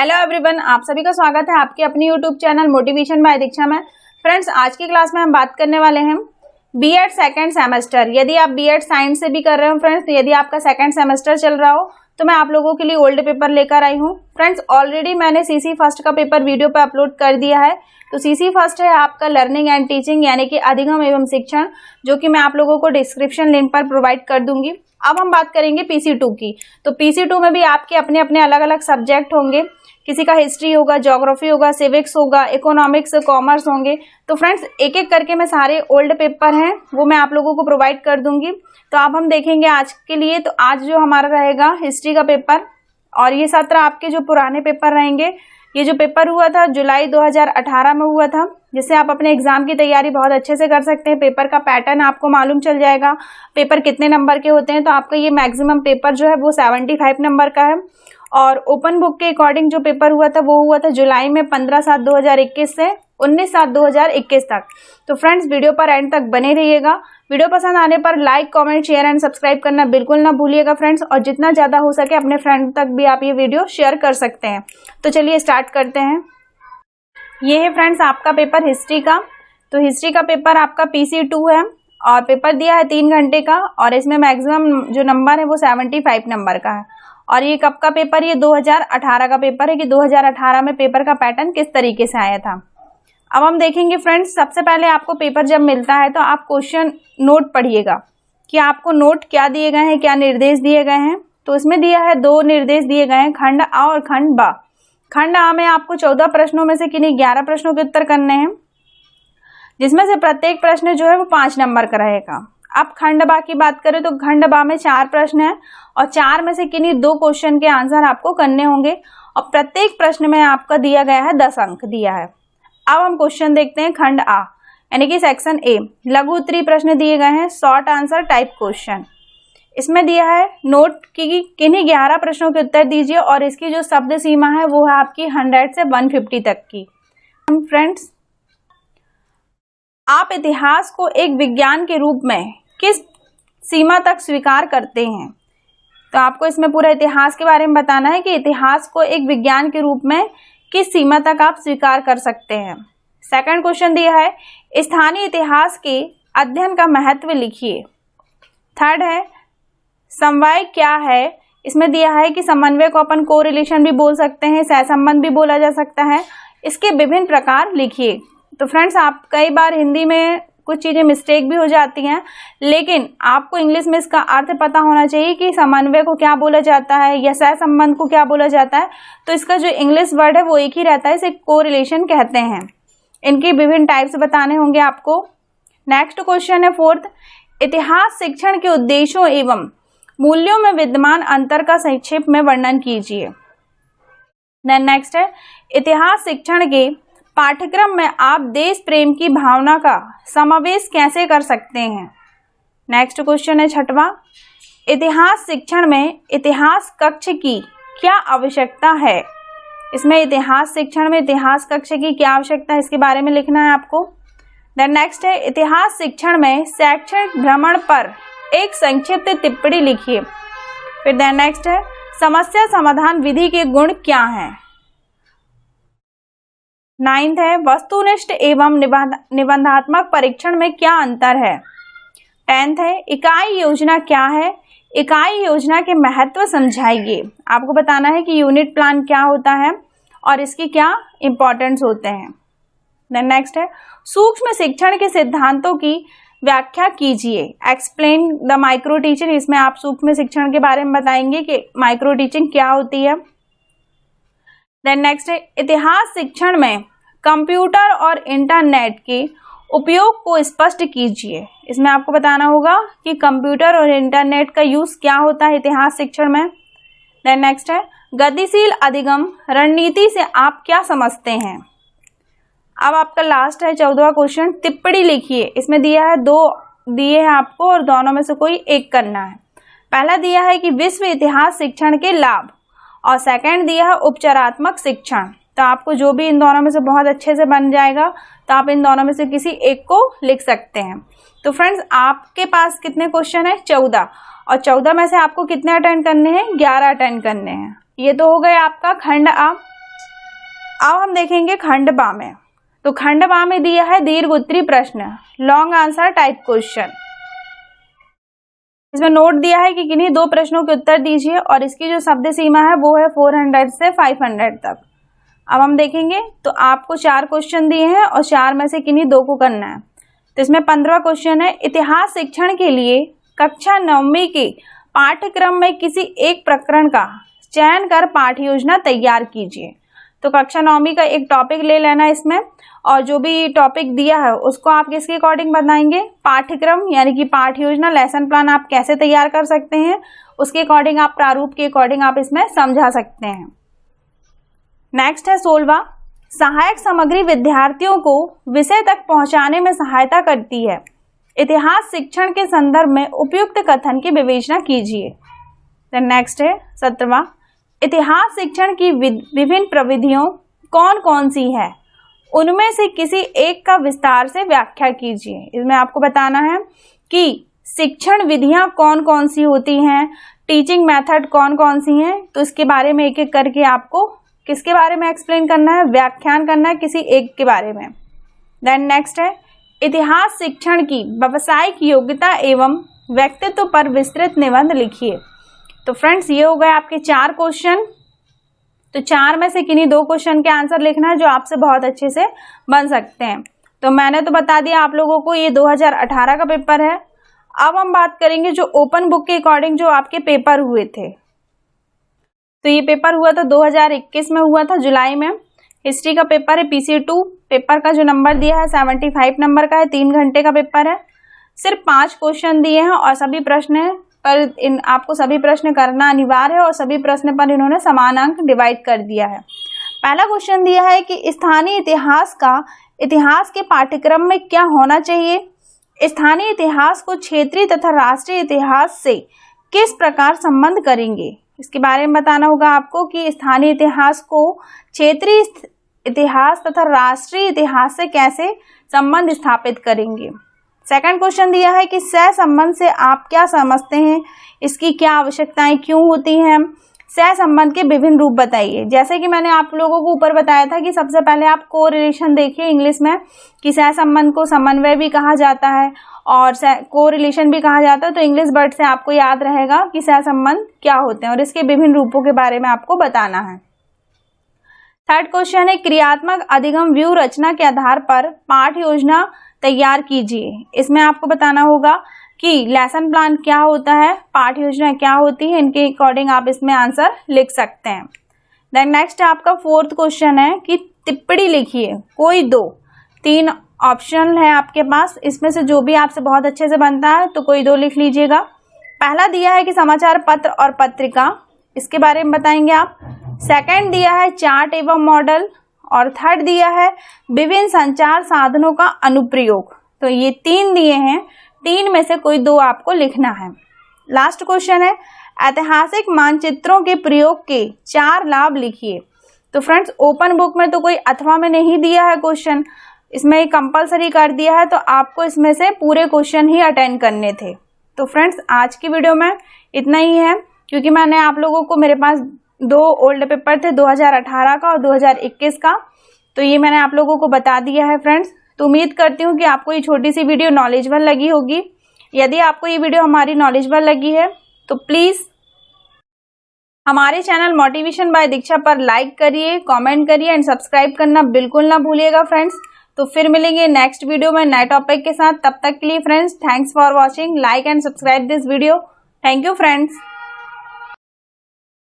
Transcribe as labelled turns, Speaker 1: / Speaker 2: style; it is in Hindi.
Speaker 1: हेलो एवरीवन, आप सभी का स्वागत है आपके अपनी यूट्यूब चैनल मोटिवेशन बाय दीक्षा में। फ्रेंड्स, आज की क्लास में हम बात करने वाले हैं बीएड सेकंड सेमेस्टर। यदि आप बीएड साइंस से भी कर रहे हो फ्रेंड्स, यदि आपका सेकंड सेमेस्टर चल रहा हो तो मैं आप लोगों के लिए ओल्ड पेपर लेकर आई हूँ। फ्रेंड्स, ऑलरेडी मैंने सीसी फर्स्ट का पेपर वीडियो पे अपलोड कर दिया है। तो सीसी फर्स्ट है आपका लर्निंग एंड टीचिंग यानी कि अधिगम एवं शिक्षण, जो कि मैं आप लोगों को डिस्क्रिप्शन लिंक पर प्रोवाइड कर दूंगी। अब हम बात करेंगे पीसी2 की। तो पीसी2 में भी आपके अपने अपने अलग अलग सब्जेक्ट होंगे। किसी का हिस्ट्री होगा, ज्योग्राफी होगा, सिविक्स होगा, इकोनॉमिक्स, कॉमर्स होंगे। तो फ्रेंड्स, एक एक करके मैं सारे ओल्ड पेपर हैं वो मैं आप लोगों को प्रोवाइड कर दूंगी। तो अब हम देखेंगे आज के लिए। तो आज जो हमारा रहेगा हिस्ट्री का पेपर, और ये 17 आपके जो पुराने पेपर रहेंगे। ये जो पेपर हुआ था जुलाई 2018 में हुआ था, जिससे आप अपने एग्जाम की तैयारी बहुत अच्छे से कर सकते हैं। पेपर का पैटर्न आपको मालूम चल जाएगा, पेपर कितने नंबर के होते हैं। तो आपका ये मैक्सिमम पेपर जो है वो 75 नंबर का है। और ओपन बुक के अकॉर्डिंग जो पेपर हुआ था वो हुआ था जुलाई में 15/7/2021 से 19/7/2021 तक। तो फ्रेंड्स, वीडियो पर एंड तक बने रहिएगा। वीडियो पसंद आने पर like, comment, share and subscribe करना बिल्कुल ना भूलिएगा फ्रेंड्स। और जितना ज़्यादा हो सके अपने फ्रेंड तक भी आप ये वीडियो शेयर कर सकते हैं। तो चलिए स्टार्ट करते हैं। ये है फ्रेंड्स आपका पेपर हिस्ट्री का। तो हिस्ट्री का पेपर आपका पीसी2 है और पेपर दिया है 3 घंटे का, और इसमें मैक्सिमम जो नंबर है वो 75 नंबर का है। और ये कब का पेपर? ये 2018 का पेपर है कि 2018 में पेपर का पैटर्न किस तरीके से आया था। अब हम देखेंगे फ्रेंड्स, सबसे पहले आपको पेपर जब मिलता है तो आप क्वेश्चन नोट पढ़िएगा कि आपको नोट क्या दिए गए हैं, क्या निर्देश दिए गए हैं। तो इसमें दिया है 2 निर्देश दिए गए हैं, खंड आ और खंड बा। खंड आ में आपको 14 प्रश्नों में से किन्हीं 11 प्रश्नों के उत्तर करने हैं, जिसमें से प्रत्येक प्रश्न जो है वो 5 नंबर का रहेगा। अब खंड बा की बात करें तो खंड बा में 4 प्रश्न हैं और 4 में से किन्हीं 2 क्वेश्चन के आंसर आपको करने होंगे, और प्रत्येक प्रश्न में आपका दिया गया है 10 अंक दिया है। अब हम क्वेश्चन देखते हैं खंड आ यानी कि सेक्शन ए। लघु उत्तरीय प्रश्न दिए गए हैं, शॉर्ट आंसर टाइप क्वेश्चन। इसमें दिया है नोट की किन्हीं 11 प्रश्नों के उत्तर दीजिए, और इसकी जो शब्द सीमा है वो है आपकी 100 से 150 तक की। फ्रेंड्स, आप इतिहास को एक विज्ञान के रूप में किस सीमा तक स्वीकार करते हैं? तो आपको इसमें पूरा इतिहास के बारे में बताना है कि इतिहास को एक विज्ञान के रूप में किस सीमा तक आप स्वीकार कर सकते हैं। सेकंड क्वेश्चन दिया है स्थानीय इतिहास के अध्ययन का महत्व लिखिए। थर्ड है समवाय क्या है। इसमें दिया है कि समन्वय को अपन कोरिलेशन भी बोल सकते हैं, सहसंबंध भी बोला जा सकता है। इसके विभिन्न प्रकार लिखिए। तो फ्रेंड्स, आप कई बार हिंदी में कुछ चीज़ें मिस्टेक भी हो जाती हैं, लेकिन आपको इंग्लिश में इसका अर्थ पता होना चाहिए कि समन्वय को क्या बोला जाता है या सहसंबंध को क्या बोला जाता है। तो इसका जो इंग्लिश वर्ड है वो एक ही रहता है, इसे कोरिलेशन कहते हैं। इनके विभिन्न टाइप्स बताने होंगे आपको। नेक्स्ट क्वेश्चन है फोर्थ, इतिहास शिक्षण के उद्देश्यों एवं मूल्यों में विद्यमान अंतर का संक्षेप में वर्णन कीजिए। देन नेक्स्ट है इतिहास शिक्षण के पाठ्यक्रम में आप देश प्रेम की भावना का समावेश कैसे कर सकते हैं। नेक्स्ट क्वेश्चन है छठवां, इतिहास शिक्षण में इतिहास कक्ष की क्या आवश्यकता है। इसमें इतिहास शिक्षण में इतिहास कक्ष की क्या आवश्यकता है इसके बारे में लिखना है आपको। देन नेक्स्ट है इतिहास शिक्षण में शैक्षणिक भ्रमण पर एक संक्षिप्त टिप्पणी लिखिए। फिर देन नेक्स्ट है समस्या समाधान विधि के गुण क्या हैं। 9th है वस्तुनिष्ठ एवं निबंधात्मक परीक्षण में क्या अंतर है। 10th है इकाई योजना क्या है, इकाई योजना के महत्व समझाइए। आपको बताना है कि यूनिट प्लान क्या होता है और इसकी क्या इंपॉर्टेंस होते हैं। देन नेक्स्ट है सूक्ष्म शिक्षण के सिद्धांतों की व्याख्या कीजिए। Explain the micro teaching. इसमें आप सूक्ष्म शिक्षण के बारे में बताएंगे कि माइक्रो टीचिंग क्या होती है। देन नेक्स्ट है इतिहास शिक्षण में कंप्यूटर और इंटरनेट के उपयोग को स्पष्ट कीजिए। इसमें आपको बताना होगा कि कंप्यूटर और इंटरनेट का यूज क्या होता है इतिहास शिक्षण में। देन नेक्स्ट है गतिशील अधिगम रणनीति से आप क्या समझते हैं। अब आपका लास्ट है 14वां क्वेश्चन, टिप्पणी लिखिए। इसमें दिया है 2 दिए हैं आपको और दोनों में से कोई एक करना है। पहला दिया है कि विश्व इतिहास शिक्षण के लाभ, और सेकंड दिया है उपचारात्मक शिक्षण। तो आपको जो भी इन दोनों में से बहुत अच्छे से बन जाएगा तो आप इन दोनों में से किसी एक को लिख सकते हैं। तो फ्रेंड्स, आपके पास कितने क्वेश्चन है? 14, और 14 में से आपको कितने अटेंड करने हैं? 11 अटेंड करने हैं। ये तो हो गए आपका खंड आ। अब हम देखेंगे खंड बा में। तो खंड बा में दिया है दीर्घ उत्तरी प्रश्न, लॉन्ग आंसर टाइप क्वेश्चन। इसमें नोट दिया है कि किन्हीं 2 प्रश्नों के उत्तर दीजिए और इसकी जो शब्द सीमा है वो है 400 से 500 तक। अब हम देखेंगे तो आपको 4 क्वेश्चन दिए हैं और 4 में से किन्हीं 2 को करना है। तो इसमें 15वां क्वेश्चन है, इतिहास शिक्षण के लिए कक्षा 9वीं के पाठ्यक्रम में किसी एक प्रकरण का चयन कर पाठ्य योजना तैयार कीजिए। तो कक्षा 9वीं का एक टॉपिक ले लेना है इसमें, और जो भी टॉपिक दिया है उसको आप किसके अकॉर्डिंग बताएंगे, पाठ्यक्रम यानी कि पाठ्य योजना, लेसन प्लान आप कैसे तैयार कर सकते हैं उसके अकॉर्डिंग, आप प्रारूप के अकॉर्डिंग आप इसमें समझा सकते हैं। नेक्स्ट है 16वां, सहायक सामग्री विद्यार्थियों को विषय तक पहुंचाने में सहायता करती है। इतिहास शिक्षण के संदर्भ में उपयुक्त कथन की विवेचना कीजिए। नेक्स्ट है 17वां, इतिहास शिक्षण की विभिन्न प्रविधियों कौन कौन सी है, उनमें से किसी एक का विस्तार से व्याख्या कीजिए। इसमें आपको बताना है कि शिक्षण विधियां कौन कौन सी होती हैं, टीचिंग मेथड कौन कौन सी हैं, तो इसके बारे में एक एक करके आपको किसके बारे में एक्सप्लेन करना है, व्याख्यान करना है किसी एक के बारे में। देन नेक्स्ट है, इतिहास शिक्षण की व्यावसायिक योग्यता एवं व्यक्तित्व पर विस्तृत निबंध लिखिए। तो फ्रेंड्स ये हो गए आपके 4 क्वेश्चन। तो 4 में से किन्हीं 2 क्वेश्चन के आंसर लिखना है जो आपसे बहुत अच्छे से बन सकते हैं। तो मैंने तो बता दिया आप लोगों को, ये 2018 का पेपर है। अब हम बात करेंगे जो ओपन बुक के अकॉर्डिंग जो आपके पेपर हुए थे। तो ये पेपर हुआ था 2021 में हुआ था जुलाई में। हिस्ट्री का पेपर है PC2, पेपर का जो नंबर दिया है 75 नंबर का है, 3 घंटे का पेपर है। सिर्फ 5 क्वेश्चन दिए हैं और सभी प्रश्न पर आपको सभी प्रश्न करना अनिवार्य है और सभी प्रश्न पर इन्होंने समान अंक डिवाइड कर दिया है। पहला क्वेश्चन दिया है कि स्थानीय इतिहास का इतिहास के पाठ्यक्रम में क्या होना चाहिए। स्थानीय इतिहास को क्षेत्रीय तथा राष्ट्रीय इतिहास से किस प्रकार संबंध करेंगे, इसके बारे में बताना होगा आपको कि स्थानीय इतिहास को क्षेत्रीय इतिहास तथा राष्ट्रीय इतिहास से कैसे संबंध स्थापित करेंगे। सेकंड क्वेश्चन दिया है कि सहसंबंध से आप क्या समझते हैं, इसकी क्या आवश्यकताएं क्यों होती हैं, सहसंबंध के विभिन्न रूप बताइए। जैसे कि मैंने आप लोगों को ऊपर बताया था कि सबसे पहले आप कोरिलेशन देखिए इंग्लिश में, कि सहसंबंध को समन्वय भी कहा जाता है और कोरिलेशन भी कहा जाता है। तो इंग्लिश वर्ड से आपको याद रहेगा कि सहसंबंध क्या होते हैं और इसके विभिन्न रूपों के बारे में आपको बताना है। थर्ड क्वेश्चन है, क्रियात्मक अधिगम व्यू रचना के आधार पर पाठ योजना तैयार कीजिए। इसमें आपको बताना होगा कि लेसन प्लान क्या होता है, पाठ योजना क्या होती है, इनके अकॉर्डिंग आप इसमें आंसर लिख सकते हैं। देन नेक्स्ट आपका 4th क्वेश्चन है कि टिप्पणी लिखिए, कोई 2, 3 ऑप्शन है आपके पास, इसमें से जो भी आपसे बहुत अच्छे से बनता है तो कोई 2 लिख लीजिएगा। पहला दिया है कि समाचार पत्र और पत्रिका, इसके बारे में बताएंगे आप। सेकंड दिया है चार्ट एवं मॉडल, और थर्ड दिया है विभिन्न संचार साधनों का अनुप्रयोग। तो ये 3 दिए हैं, 3 में से कोई 2 आपको लिखना है। लास्ट क्वेश्चन है, ऐतिहासिक मानचित्रों के प्रयोग के 4 लाभ लिखिए। तो फ्रेंड्स ओपन बुक में तो कोई अथवा में नहीं दिया है क्वेश्चन, इसमें कंपलसरी कर दिया है, तो आपको इसमें से पूरे क्वेश्चन ही अटेंड करने थे। तो फ्रेंड्स आज की वीडियो में इतना ही है, क्योंकि मैंने आप लोगों को, मेरे पास 2 ओल्ड पेपर थे 2018 का और 2021 का, तो ये मैंने आप लोगों को बता दिया है फ्रेंड्स। तो उम्मीद करती हूँ कि आपको ये छोटी सी वीडियो नॉलेजेबल लगी होगी। यदि आपको ये वीडियो हमारी नॉलेजेबल लगी है तो प्लीज़ हमारे चैनल मोटिवेशन बाय दीक्षा पर लाइक करिए, कमेंट करिए एंड सब्सक्राइब करना बिल्कुल ना भूलिएगा फ्रेंड्स। तो फिर मिलेंगे नेक्स्ट वीडियो में नए टॉपिक के साथ। तब तक के लिए friends thanks for watching, like and subscribe this video. Thank you friends.